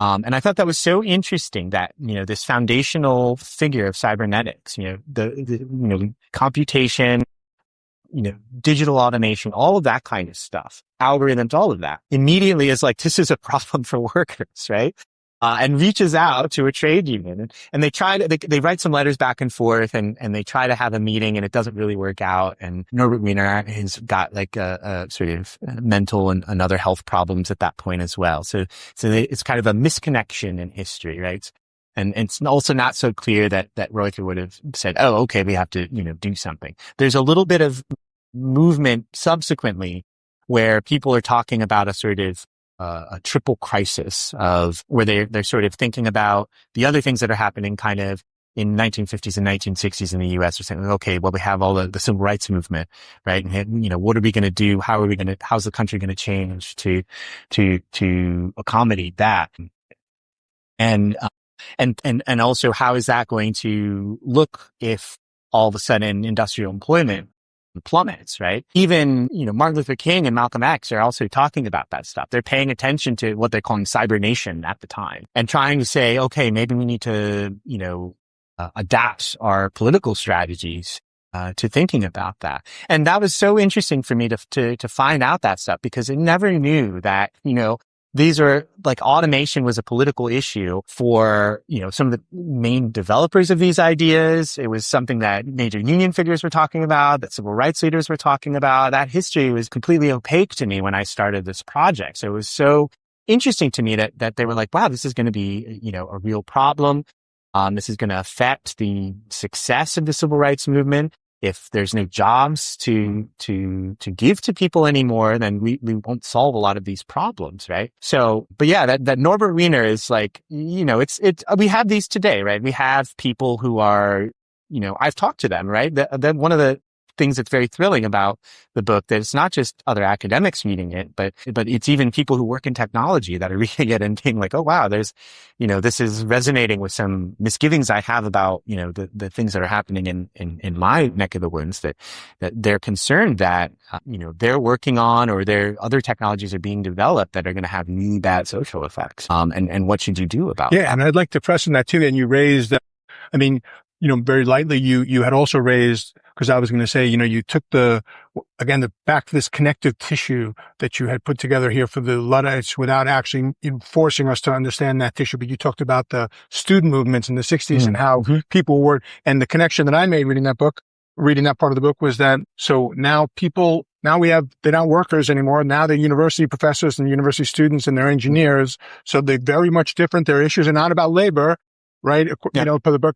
And I thought that was so interesting that, this foundational figure of cybernetics, the computation, digital automation, all of that kind of stuff, algorithms, all of that immediately is like, this is a problem for workers, right? And reaches out to a trade union and they write some letters back and forth and they try to have a meeting and it doesn't really work out. And Norbert Wiener has got like a sort of mental and other health problems at that point as well. So it's kind of a misconnection in history, right? And it's also not so clear that Reuther would have said, oh, okay, we have to, do something. There's a little bit of movement subsequently where people are talking about a sort of a triple crisis of where they're sort of thinking about the other things that are happening kind of in 1950s and 1960s in the US or saying, okay, well, we have all the civil rights movement, right? And, what are we going to do? How's the country going to change to accommodate that? And also how is that going to look if all of a sudden industrial employment plummets, right? Even, Martin Luther King and Malcolm X are also talking about that stuff. They're paying attention to what they're calling cybernation at the time and trying to say, okay, maybe we need to, adapt our political strategies to thinking about that. And that was so interesting for me to find out that stuff because I never knew that, these are like automation was a political issue for, some of the main developers of these ideas. It was something that major union figures were talking about, that civil rights leaders were talking about. That history was completely opaque to me when I started this project. So it was so interesting to me that they were like, wow, this is going to be, a real problem. This is going to affect the success of the civil rights movement. If there's no jobs to give to people anymore, then we won't solve a lot of these problems, right? So, but yeah, that Norbert Wiener is like, we have these today, right? We have people who are, I've talked to them, right? That one of the things that's very thrilling about the book that it's not just other academics reading it, but it's even people who work in technology that are reading it and being like, oh wow, there's, this is resonating with some misgivings I have about, the things that are happening in my neck of the woods that they're concerned that, they're working on or their other technologies are being developed that are going to have really bad social effects. And what should you do about that? Yeah. And I'd like to press on that too. And you raised, very lightly, you had also raised, because I was going to say, you took back to this connective tissue that you had put together here for the Luddites without actually forcing us to understand that tissue. But you talked about the student movements in the 60s and how people were, and the connection that I made reading that part of the book was that, so now they're not workers anymore. Now they're university professors and university students and they're engineers. So they're very much different. Their issues are not about labor. Right. For the book,